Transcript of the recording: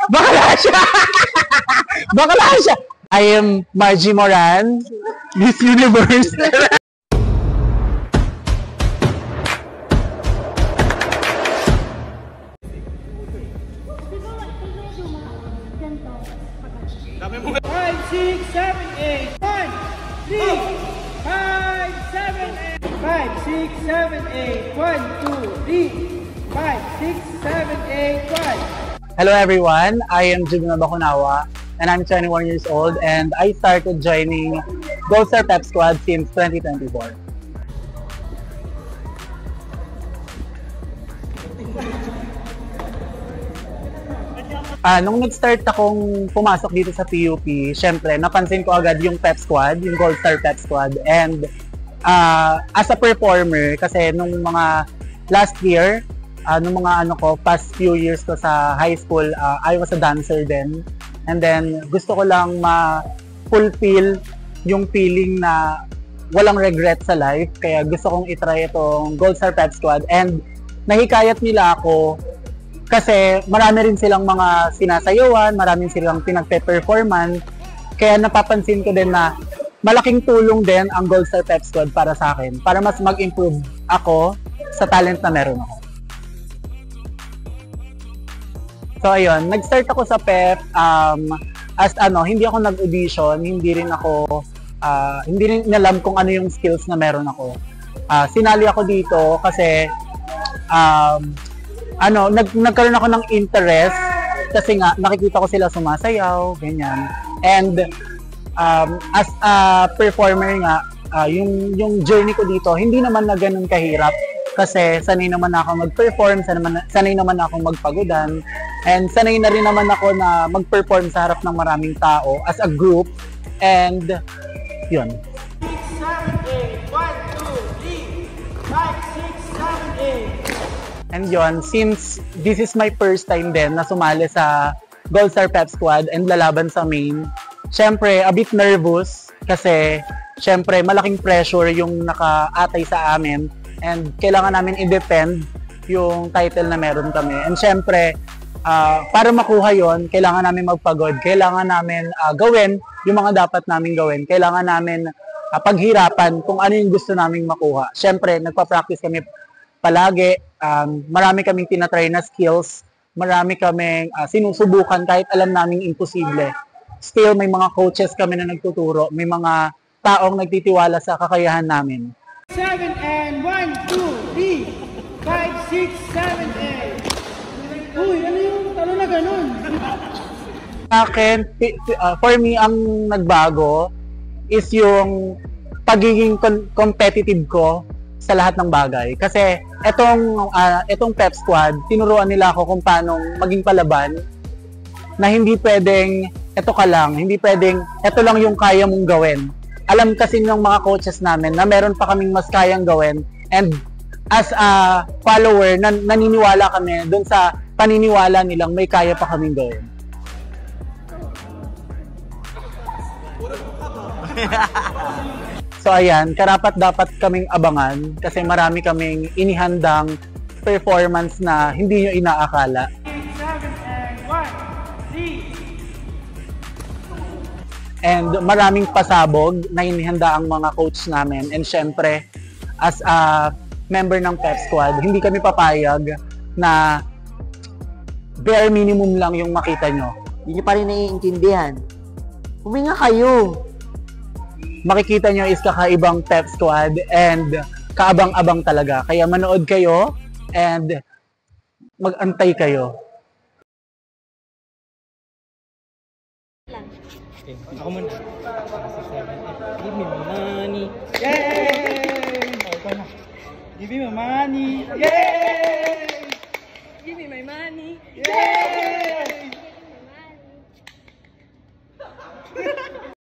Bakla siya! Bakla siya! I am Margie Moran, Miss Universe. Five, six, seven, eight. 1, 3, 5, 7, 8. 5, 6, 7, 8. 1, 2, 3, 5, 6, 7, 8. 1. Hello everyone, I am Jugna Bakunawa and I'm 21 years old and I started joining Gold Star Pep Squad since 2024. Nung nag-start akong pumasok dito sa PUP, syempre, napansin ko agad yung Pep Squad, yung Gold Star Pep Squad. And as a performer, kasi nung mga last year, nung mga past few years ko sa high school, I was a dancer then. And then, gusto ko lang ma-fulfill yung feeling na walang regret sa life. Kaya gusto kong itry itong Gold Star Pep Squad. And nahikayat nila ako kasi marami rin silang mga sinasayawan, marami silang pinagpe-performan. Kaya napapansin ko din na malaking tulong din ang Gold Star Pep Squad para sa akin, para mas mag-improve ako sa talent na meron ako. So ayun, nag-start ako sa PEP hindi ako nag-audition, hindi rin alam kung ano yung skills na meron ako. Sinali ako dito kasi nagkaroon ako ng interest kasi nga nakikita ko sila sumasayaw, ganyan. And as a performer nga, yung journey ko dito hindi naman na ganun kahirap kasi sanay naman ako mag-perform, sanay naman ako magpagudan, and sanay na rin naman ako na mag-perform sa harap ng maraming tao as a group. And yun. 6, 7, 8. 1, 2, 3, 5, 6, 7, 8. And yun, since this is my first time din na sumali sa Gold Star Pep Squad and lalaban sa main, syempre, a bit nervous kasi syempre, malaking pressure yung nakaatay sa amin and kailangan namin i-defend yung title na meron kami. And syempre, para makuha yon, kailangan namin magpagod, kailangan namin gawin yung mga dapat namin gawin, kailangan namin paghirapan kung ano yung gusto namin makuha. Syempre, nagpa-practice kami palagi, marami kaming tinatry na skills, marami kaming sinusubukan kahit alam naming imposible. Still, may mga coaches kami na nagtuturo, may mga taong nagtitiwala sa kakayahan namin. 7 and 1, 2, 3, 5, 6, 7, 8. Uy, ano yung na ganun? Akin, for me, ang nagbago is yung pagiging competitive ko sa lahat ng bagay. Kasi etong Pep Squad, tinuruan nila ako kung paano maging palaban na hindi pwedeng eto ka lang, hindi pwedeng eto lang yung kaya mong gawin. Alam kasi ng mga coaches namin na meron pa kaming mas kayang gawin, and as a follower, naniniwala kami dun sa paniniwala nilang may kaya pa kaming gawin. So ayan, karapat-dapat kaming abangan kasi marami kaming inihandang performance na hindi nyo inaakala. 7 and 1, 3. And maraming pasabog na inihanda ang mga coach namin. And syempre, as a member ng Pep Squad, hindi kami papayag na bare minimum lang yung makita nyo. Hindi nyo pa rin naiintindihan. Huminga kayo. Makikita nyo is kakaibang Pep Squad and kaabang-abang talaga. Kaya manood kayo and mag-antay kayo. Ako muna. Give me my money. Yay! Give me my money. Yay! Give me my money. Yay!